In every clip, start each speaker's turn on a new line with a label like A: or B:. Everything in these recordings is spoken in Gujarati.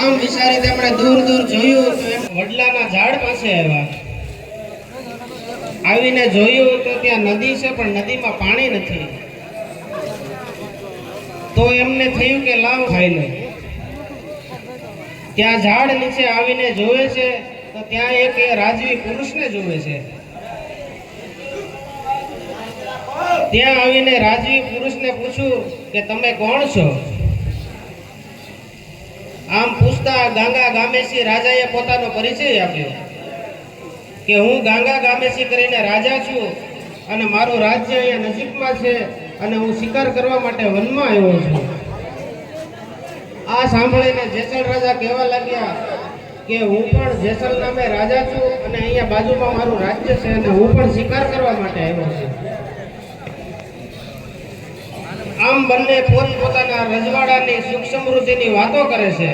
A: આમ વિચારી તેમણે દૂર દૂર જોયું તો વડલાના ઝાડ પાસે આવ્યા. આવીને જોયું તો ત્યાં નદી છે પણ નદીમાં પાણી નથી. તો એમને થયું કે લાવ ખાઈ લે. ત્યાં ઝાડ નીચે આવીને જોવે છે તો ત્યાં એક રાજવી પુરુષને જોવે છે. ત્યાં આવીને રાજવી પુરુષને પૂછ્યું કે તમે કોણ છો? આમ પૂછતા ગાંગા ગામેસી રાજાએ પોતાનો પરિચય આપ્યો કે હું ગાંગા ગામેસી કરીને રાજા છું અને મારું રાજ્ય અહીંયા નજીકમાં છે અને હું શિકાર કરવા માટે વનમાં આવ્યો છું. આ સાંભળીને જેસલ રાજા કહેવા લાગ્યા કે હું પણ જેસલ નામે રાજા છું અને અહીંયા બાજુમાં મારું રાજ્ય છે અને હું પણ શિકાર કરવા માટે આવ્યો છું. આમ બંને પોતપોતાના રજવાડાની સુખ સમૃદ્ધિની વાતો કરે છે.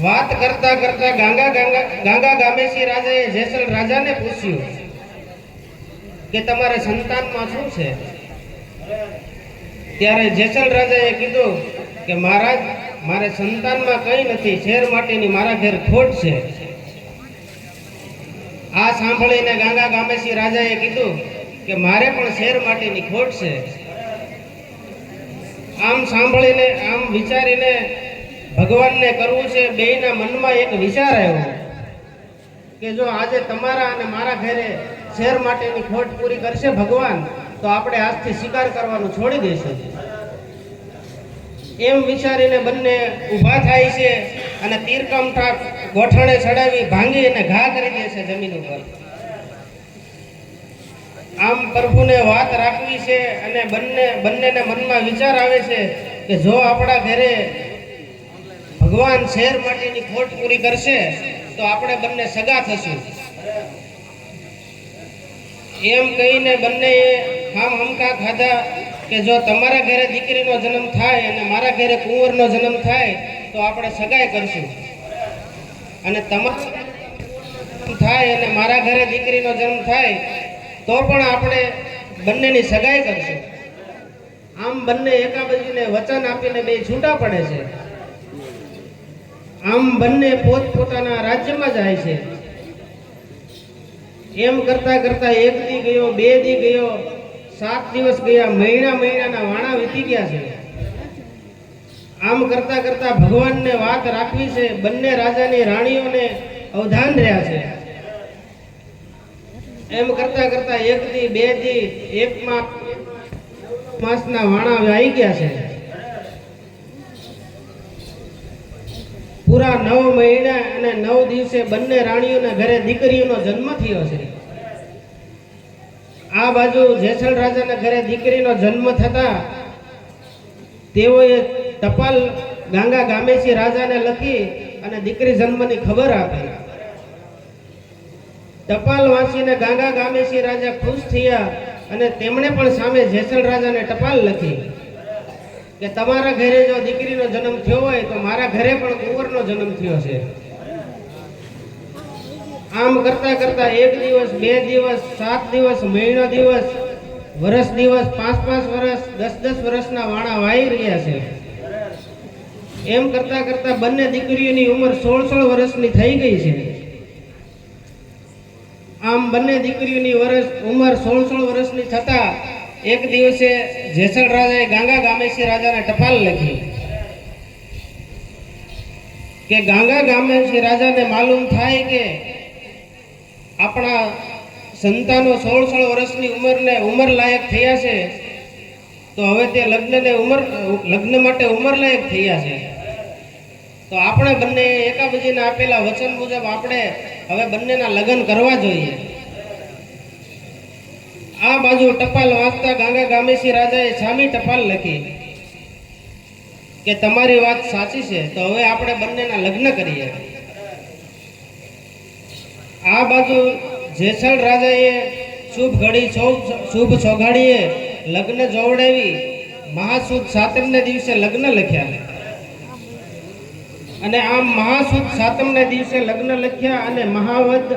A: વાત કરતા કરતા ગાંગા ગામેસી રાજાએ જેસલ રાજાને પૂછ્યું કે તમારે સંતાનમાં શું છે? ત્યારે જેસલ રાજાએ કીધું કે મહારાજ, મારે સંતાનમાં કંઈ નથી, શેર માટેની મારા ઘેર ખોટ છે. આ સાંભળીને ગાંગા ગામેસી રાજાએ કીધું કે મારે પણ શેર માટેની ખોટ છે. આમ સાંભળીને આમ વિચારીને ભગવાનને કરવું છે, બેયના મનમાં એક વિચાર આવ્યો કે જો આજે તમારા અને મારા ઘરે શેર માટેની ખોટ પૂરી કરશે ભગવાન, તો આપણે આજથી શિકાર કરવાનું છોડી દઈશું. એમ વિચારીને બંને ઊભા થાય છે અને તીરકમઠા ગોઠણે ચડાવી ભાંગી અને ઘા કરી દે છે જમીન ઉપર. આમ પ્રભુને વાત રાખવી છે અને બંનેને મનમાં વિચાર આવે છે કે જો આપણા ઘરે ભગવાન શેર માટેની ખોટ પૂરી કરશે તો આપણે બંને સગા થશું. એમ કહીને બંનેએ હમકા ખાધા કે જો તમારા ઘરે દીકરીનો જન્મ થાય અને મારા ઘરે કુંવરનો જન્મ થાય તો આપણે સગાઈ કરશું, અને તમારા થાય અને મારા ઘરે દીકરીનો જન્મ થાય તો પણ આપણે બંનેની સગાઈ કરશું. આમ બંને એકાબીજીને વચન આપીને બે છૂટા પડે છે. આમ બંને પોતપોતાના રાજ્યમાં જાય છે. એમ કરતા કરતા એક દી ગયો, બે દી ગયો, 7 દિવસ ગયા, મહિનાના વાણા વીતી ગયા છે. આમ કરતા કરતા ભગવાનને વાત રાખવી છે. બંને રાજાની રાણીઓને અવધાન રહ્યા છે. એમ કરતા કરતા એક દી, બે દી, એક માસના વાણા આવી ગયા છે. પૂરા 9 મહિના અને 9 દિવસે બંને રાણીઓના ઘરે દીકરીઓનો જન્મ થયો છે. આ બાજુ જેસલ રાજાના ઘરે દીકરીનો જન્મ થતા તેઓએ ટપાલ ગાંગા ગામેસી રાજાને લખી અને દીકરી જન્મની ખબર આપી. ટપાલ વાંચીને ગાંગા ગામેસી રાજા ખુશ થયા અને તેમણે પણ સામે જેસલ રાજાને ટપાલ લખી કે તમારા ઘરે જો દીકરીનો જન્મ થયો હોય તો મારા ઘરે પણ કુંવરનો જન્મ થયો છે. આમ કરતા કરતા 1 દિવસ, 2 દિવસ, 7 દિવસ, મહિનો દિવસ, વર્ષ દિવસ, 5 વર્ષ, 10 વર્ષના વાણા વાઈ રહ્યા છે. એમ કરતા કરતા બંને દીકરીઓની ઉંમર 16 વર્ષની થઈ ગઈ છે. આમ બંને દીકરીઓની ઉંમર 16 વર્ષની થતા એક દિવસે જેસલ રાજાએ ગાંગા ગામેસી રાજાને ટપાલ લખી કે ગાંગા ગામેસી રાજાને માલુમ થાય કે આપણા સંતાનો 16 વર્ષની ઉંમર લાયક થયા છે, તો હવે તે લગ્ન માટે ઉંમર લાયક થયા છે, તો આપણે બંને એકાબીજીને આપેલા વચન મુજબ આપણે હવે બંનેના લગ્ન કરવા જોઈએ. આ બાજુ ટપાલ વાંચતા ગાંગા ગામેસી રાજાએ સામી ટપાલ લખી કે તમારી વાત સાચી છે, તો હવે આપણે બંનેના લગ્ન કરીએ. આ બાજુ જેસલ રાજાએ શુભ ચોઘાડીએ લગ્ન જોવડાવી મહાસુદ સાતમને દિવસે લગ્ન લખ્યા. અને આમ મહાસુદ સાતમને દિવસે લગ્ન લખ્યા અને મહાવદ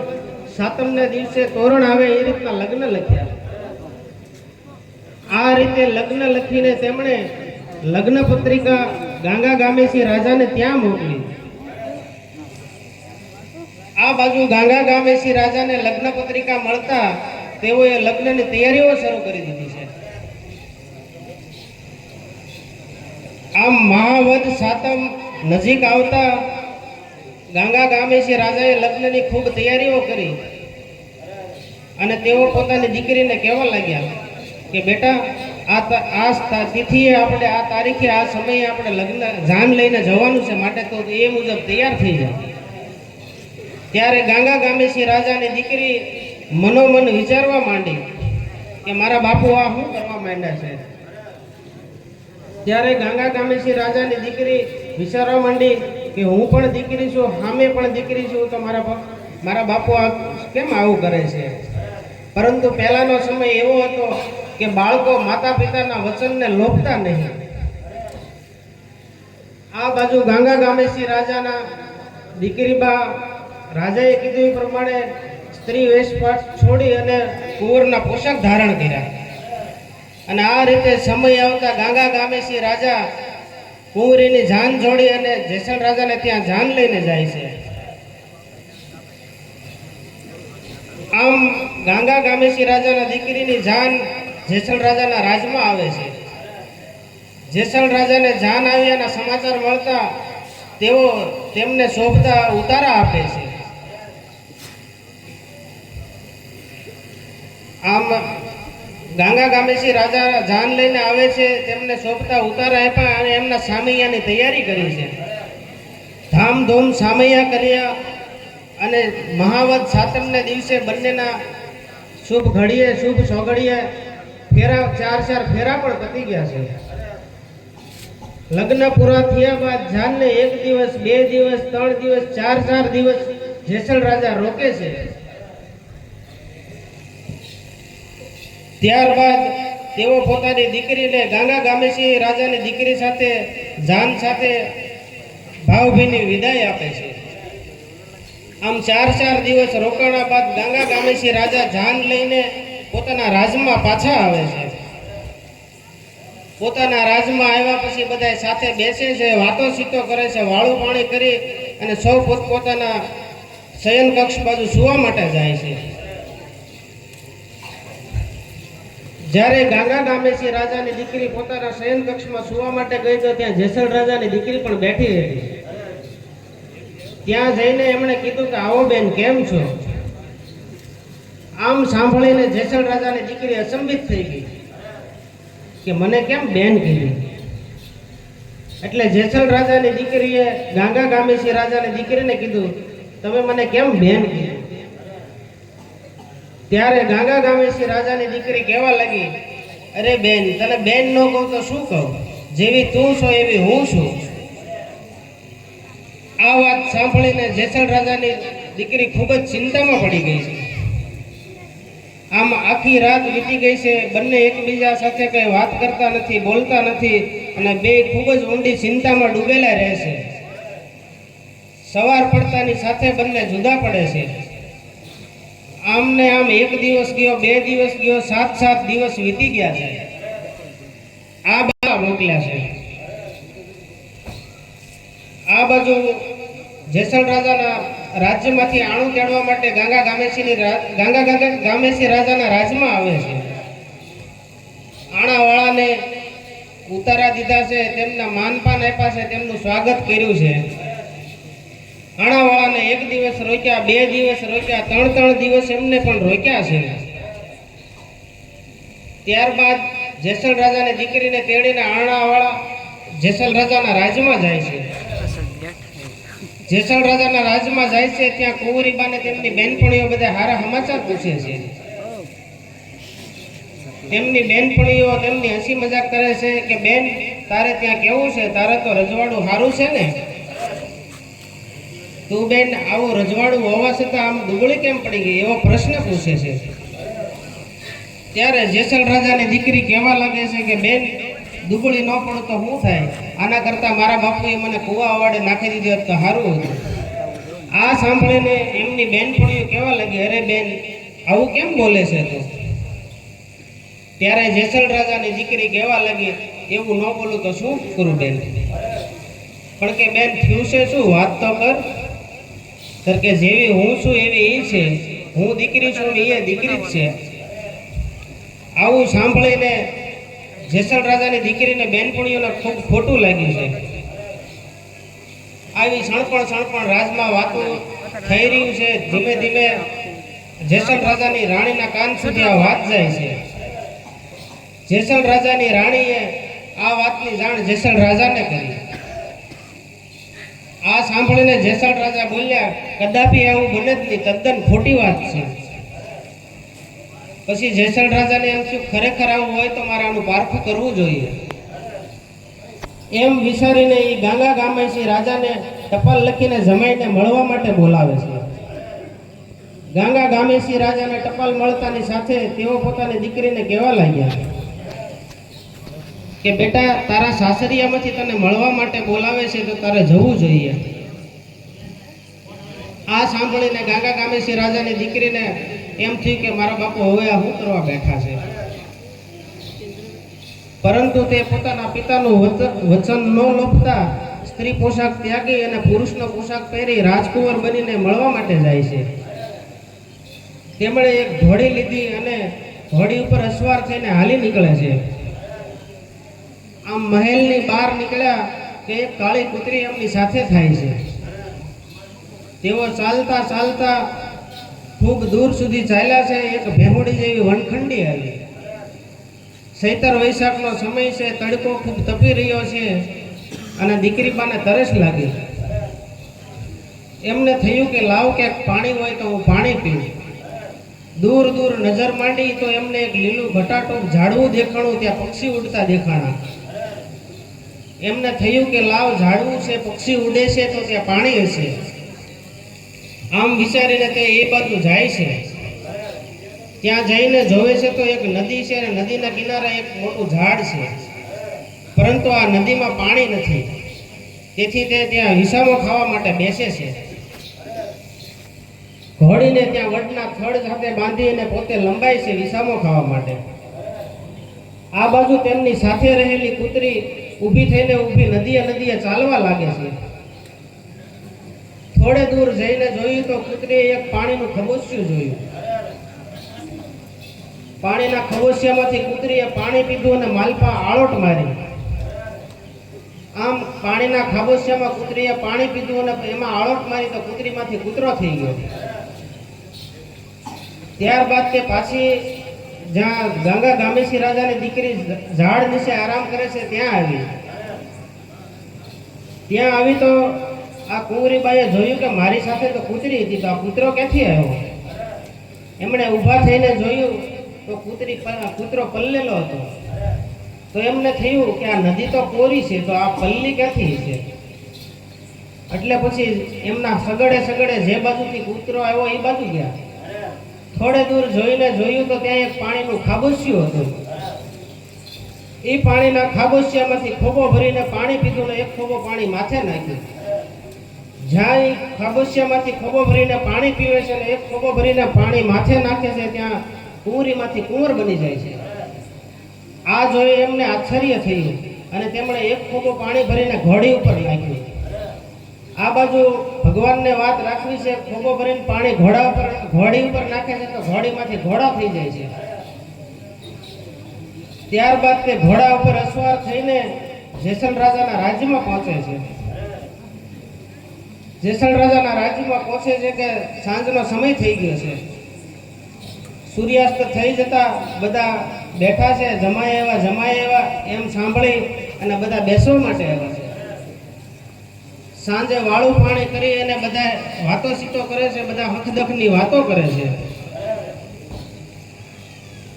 A: સાતમને દિવસે તોરણ આવે એ રીતના લગ્ન લખ્યા. આ રીતે લગ્ન લખીને તેમણે લગ્ન પત્રિકા ગાંગા ગામેસી રાજાને ત્યાં મોકલી. આ બાજુ ગાંગા ગામેસી રાજાને લગ્ન પત્રિકા મળતા તેઓએ લગ્નની તૈયારીઓ શરૂ કરી દીધી છે. આમ મહાવદ સાતમ નજીક આવતા ગાંગા ગામેસી રાજાએ લગ્નની ખૂબ તૈયારીઓ કરી અને તેઓ પોતાની દીકરીને કહેવા લાગ્યા કે બેટા આ તિથિએ આપણે આ તારીખે આ સમયે આપણે લગ્ન જાન લઈને જવાનું છે, માટે તો એ મુજબ તૈયાર થઈ જાય. ત્યારે ગાંગા ગામેસી રાજાની દીકરી મનોમન વિચારવા માંડી કે મારા બાપુ આ શું કરવા માંડ્યા છે. ત્યારે ગાંગા ગામેસી રાજાની દીકરી વિચારવા માંડી કે હું પણ દીકરી છું, સામે પણ દીકરી છું, તો મારા બાપુ આ કેમ આવું કરે છે. પરંતુ પહેલાનો સમય એવો હતો કે બાળકો માતા પિતાના વચનને લોભતા નહીં. આ બાજુ ગાંગા ગામેસી રાજાના દીકરીબા રાજાએ કીધું એ પ્રમાણે સ્ત્રી વેશપાટ છોડી અને કુંવરના પોશાક ધારણ કર્યા. અને આ રીતે સમય આવતા ગાંગા ગામેસી રાજા કુંવરીની જાન જોડી અને જેસલ રાજાને ત્યાં જાન લઈને જાય છે. આમ ગાંગા ગામેસી રાજાના દીકરીની જાન જેસલ રાજાના રાજમાં આવે છે. જેસલ રાજાને જાન આવ્યાના સમાચાર મળતા તેઓ તેમને શોભતા ઉતારા આપે છે. આમ ગાંગા ગામેસી રાજા જાન લઈને આવે છે, તેમને શોભતા ઉતારા આપ્યા અને એમના સામૈયાની તૈયારી કરી છે. ધામધૂમ સામૈયા કર્યા અને મહાવદ સાતમને દિવસે બંનેના શુભ ઘડીએ શુભ સોગડીએ ફેરા ચાર ફેરા પણ પતી ગયા છે. લગ્ન પૂરા થયા બાદ જાનને 1 દિવસ 2 દિવસ 3 દિવસ 4 દિવસ જેસલ રાજા રોકે છે. ત્યારબાદ તેઓ પોતાની દીકરીને ગાંગા ગામેસી રાજાની દીકરી સાથે જાન સાથે ભાવભીની વિદાય આપે છે. આમ 4 દિવસ રોકાણા બાદ ગાંગા ગામેસી રાજા જાન લઈને પોતાના રાજમાં પાછા આવે છે. પોતાના રાજમાં આવ્યા પછી બધા સાથે બેસે છે, વાતો સીતો કરે છે, વાળું પાણી કરી અને સૌ પોતપોતાના શયન કક્ષ બાજુ સુવા માટે જાય છે. જ્યારે ગાંગા ગામેસી રાજાની દીકરી પોતાના શયન કક્ષમાં સુવા માટે ગઈ તો ત્યાં જેસલ રાજાની દીકરી પણ બેઠી હતી. ત્યાં જઈને એમણે કીધું કે આવો બેન, કેમ છો? આમ સાંભળીને જેસલ રાજાની દીકરી અચંબિત થઈ ગઈ કે મને કેમ બેન કીધી. એટલે જેસલ રાજાની દીકરીએ ગાંગા ગામેસી રાજાની દીકરીને કીધું તમે મને કેમ બેન કીધી. ત્યારે ગાંગા ગામેસી રાજાની દીકરી કહેવા લાગી, અરે બેન, તને બેન ન કહું તો શું કહું, જેવી તું છો એવી હું છું. આ વાત સાંભળીને જેસલ રાજાની દીકરી ખૂબ જ ચિંતામાં પડી ગઈ છે. આમ આખી રાત વીતી ગઈ છે, બંને એકબીજા સાથે કઈ વાત કરતા નથી, બોલતા નથી અને બે ખૂબ જ ઊંડી ચિંતામાં ડૂબેલા રહે છે. સવાર પડતાની સાથે બંને જુદા પડે છે. આમને આમ 1 દિવસ ગયો, 2 દિવસ ગયો, 7 દિવસ વીતી ગયા છે. આ બધા મોકલ્યા છે. આ બાજુ જેસલ રાજાના રાજ્યમાંથી આણું તેડવા માટે ગાંગા ગામેસી રાજાના રાજમાં આવે છે. આણાવાળાને ઉતારા દીધા છે, તેમના માનપાન આપ્યા છે, તેમનું સ્વાગત કર્યું છે. આણાવાળાને 1 દિવસ રોક્યા, 2 દિવસ રોક્યા, 3 દિવસ એમને પણ રોક્યા છે. ત્યારબાદ જેસલ રાજાની દીકરીને તેડીને આણાવાળા જેસલ રાજાના રાજમાં જાય છે. જેસલ રાજાના રાજમાં જાય છે, ત્યાં કુંવરીબાને તેમની બેનપણીઓ બધા હારા સમાચાર પૂછે છે. તેમની બેનપણીઓ તેમની હસી મજાક કરે છે કે બેન, તારે ત્યાં કેવું છે? તારે તો રજવાડું સારું છે ને? તું બેન આવું રજવાડું હોવા છતાં આમ દુબળી કેમ પડી ગઈ, એવો પ્રશ્ન પૂછે છે. ત્યારે જેસલ રાજાની દીકરી કહેવા લાગે છે કે બેન, દુબળી ન પડું તો શું થાય? આના કરતા મારા બાપુએ મને કુવા વાડે નાખી દીધી હોત તો સારું હતું. આ સાંભળીને એમની બેનપણીઓ કહેવા લાગી, અરે બેન, આવું કેમ બોલે છે તું? ત્યારે જેસલ રાજાની દીકરી કહેવા લાગી એવું ન બોલું તો શું કરું બેન? પણ કે બેન થયું છે શું, વાત તો કર કે જેવી હું છું એવી એ છે, હું દીકરી છું એ દીકરી જ છે. આવું સાંભળીને જેસલ રાજાની દીકરીને બેનપણીઓને ખૂબ ખોટું લાગ્યું છે. આવી સણપણ રાજમાં વાતો થઈ રહ્યું છે. ધીમે ધીમે જેસલ રાજાની રાણીના કાન સુધી આ વાત જાય છે. જેસલ રાજાની રાણીએ આ વાતની જાણ જેસલ રાજાને કરી. આ સાંભળીને જેસલ રાજા બોલ્યા, કદાપી એવું બને જ નહીં, તદ્દન ખોટી વાત છે. પછી જેસલ રાજાને એમ થયું, ખરેખર આવું હોય તો મારે આનું પારખું કરવું જોઈએ. એમ વિચારીને એ ગાંગા ગામેસી રાજાને ટપાલ લખીને જમાઈને મળવા માટે બોલાવે છે. ગાંગા ગામેસી રાજાને ટપાલ મળતાની સાથે તેઓ પોતાની દીકરીને કહેવા લાગ્યા કે બેટા, તારા સાસરિયામાંથી તને મળવા માટે બોલાવે છે તો તારે જવું જોઈએ. આ સાંભળીને ગાંગા ગામેસી રાજાની દીકરીને એમ થયું કે મારા બાપુ હવે આ શું કરવા બેઠા છે. પરંતુ તે પોતાના પિતાનું વચન ન લોપતા સ્ત્રી પોશાક ત્યાગી અને પુરુષનો પોશાક પહેરી રાજકુંવર બનીને મળવા માટે જાય છે. તેમણે એક ઘોડી લીધી અને ઘોડી ઉપર અસવાર થઈને હાલી નીકળે છે. આમ મહેલની બહાર નીકળ્યા કે એક કાળી કૂતરી એમની સાથે થાય છે. તેઓ ચાલતા ચાલતા ખૂબ દૂર સુધી ચાલ્યા છે. એક ભેહુડી જેવી વનખંડી આવી. ચૈતર વૈશાખનો સમય છે, તડકો ખૂબ તપી રહ્યો છે અને દીકરી પાને તરસ લાગી. એમને થયું કે લાવ ક્યાંક પાણી હોય તો હું પાણી પીઉં. દૂર દૂર નજર માંડી તો એમને એક લીલું ઘટાટું ઝાડવું દેખાણું. ત્યાં પક્ષી ઉડતા દેખાણા. એમને થયું કે લાવ ઝાડવું છે, પક્ષી ઉડે છે તો ત્યાં પાણી હશે. આમ વિચારીને તે એ બાજુ જાય છે. ત્યાં જઈને જોવે છે તો એક નદી છે અને નદીના કિનારે એક મોટું ઝાડ છે, પરંતુ આ નદીમાં પાણી નથી. તેથી તે ત્યાં વિસામો ખાવા માટે બેસે છે. ઘોડીને ત્યાં વડના થડ સાથે બાંધીને પોતે લંબાય છે વિસામો ખાવા માટે. આ બાજુ તેમની સાથે રહેલી કૂતરી ઊભી થઈને નદીએ ચાલવા લાગે છે. થોડે દૂર જઈને જોયું તો કૂતરીએ એક પાણીનું ખબોચિયું જોયું. પાણીના ખબોચિયામાંથી કૂતરીએ પાણી પીધું અને માલપા આળોટ મારી. આમ પાણીના ખબોચિયામાં કૂતરીએ પાણી પીધું અને એમાં આળોટ મારી તો કૂતરીમાંથી કૂતરો થઈ ગયો. ત્યારબાદ તે પાછી જ્યાં ગાંગા ગામેસી રાજાની દીકરી ઝાડ નીચે આરામ કરે છે ત્યાં આવી તો આ કુંવરીબાઈએ જોયું કે મારી સાથે તો કૂતરી હતી, તો આ કૂતરો ક્યાંથી આવ્યો? એમણે ઊભા થઈને જોયું તો કૂતરો પલ્લેલો હતો. તો એમને થયું કે આ નદી તો કોરી છે, તો આ પલ્લી ક્યાંથી છે? એટલે પછી એમના સગડે જે બાજુથી કૂતરો આવ્યો એ બાજુ ગયા. થોડે દૂર જોઈને જોયું તો ત્યાં એક પાણીનું ખાબોચિયું હતું. એ પાણીના ખાબોચિયામાંથી ખોબો ભરીને પાણી પીધું ને એક ખોબો પાણી માથે નાખ્યું. જ્યાં એ ખાબોચિયામાંથી ખોબો ભરીને પાણી પીવે છે ને એક ખોબો ભરીને પાણી માથે નાખે છે, ત્યાં કુંવરીમાંથી કુંવર બની જાય છે. આ જોઈ એમને આશ્ચર્ય થયું અને તેમણે એક ખોબો પાણી ભરીને ઘોડી ઉપર નાખ્યું. આ બાજુ ભગવાનને વાત રાખવી છે, ખોબો ભરીને પાણી ઘોડી ઉપર નાખે છે તો ઘોડીમાંથી ઘોડા થઈ જાય છે. ત્યારબાદ તે ઘોડા ઉપર અસવાર થઈને જેસલ રાજાના રાજ્યમાં પહોંચે છે. જેસલ રાજાના રાજ્યમાં પહોંચે છે કે સાંજનો સમય થઈ ગયો છે. સૂર્યાસ્ત થઈ જતા બધા બેઠા છે. જમાય એવા એમ સાંભળી અને બધા બેસવા માટે આવ્યા છે. સાંજે વાળું પાણી કરી અને બધા વાતો સીતો કરે છે. બધા હકદખની વાતો કરે છે.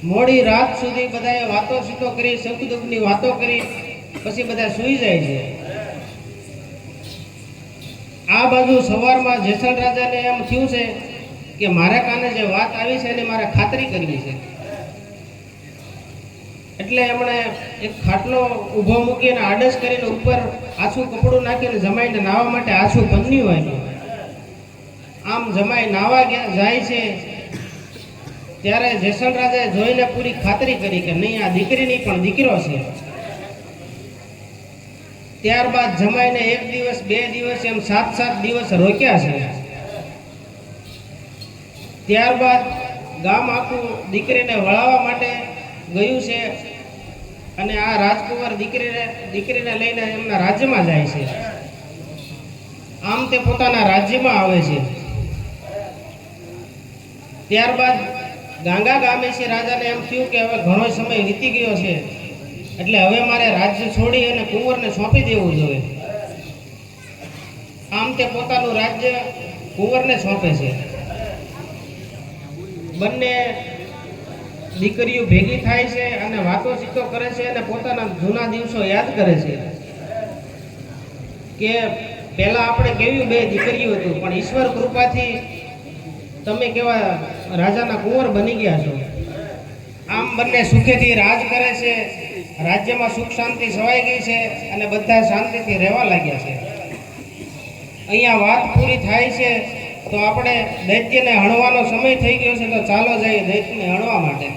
A: મોડી રાત સુધી બધાએ વાતો સીતો કરી, સુખ દુઃખની વાતો કરી, પછી બધા સૂઈ જાય છે. આ બાજુ સવારમાં જેસલ રાજાને એમ થયું છે કે મારા કાને જે વાત આવી છે એની મારે ખાતરી કરવી છે. એટલે એમણે એક ખાટલો ઊભો મૂકીને આડસ કરીને ઉપર આછું કપડું નાખીને જમાઈને નાહવા માટે આછું પન્નિયું આપ્યું. આમ જમાઈ નાહવા જાય છે ત્યારે જેસલ રાજાએ જોઈને પૂરી ખાતરી કરી કે નહીં, આ દીકરી નહીં પણ દીકરો છે. ત્યારબાદ જમાઈને 1 દિવસ 2 દિવસ એમ 7 દિવસ રોક્યા છે. ત્યારબાદ ગામ આખું દીકરીને વળાવવા માટે ગયું છે અને આ રાજકુંવર દીકરીને લઈને એમના રાજ્યમાં જાય છે. આમ તે પોતાના રાજ્યમાં આવે છે. ત્યારબાદ ગાંગા ગામેશી રાજાને એમ થયું કે હવે ઘણો સમય વીતી ગયો છે, એટલે હવે મારે રાજ્ય છોડી અને કુંવરને સોંપી દેવું જોઈએ. આમ તે પોતાનું રાજ્ય કુંવરને સોંપે છે. બંને દીકરીઓ ભેગી થાય છે અને વાતો કરે છે અને પોતાના જૂના દિવસો યાદ કરે છે કે પહેલા આપણે કેવી બે દીકરીઓ હતું, પણ ઈશ્વર કૃપાથી તમે કેવા રાજાના કુંવર બની ગયા છો. આમ બંને સુખેથી રાજ કરે છે. રાજ્યમાં સુખ શાંતિ છવાઈ ગઈ છે અને બધા શાંતિથી રહેવા લાગ્યા છે. અહીંયા વાત પૂરી થાય છે. તો આપણે દૈત્યને હણવાનો સમય થઈ ગયો છે, તો ચાલો જઈએ દૈત્યને હણવા માટે.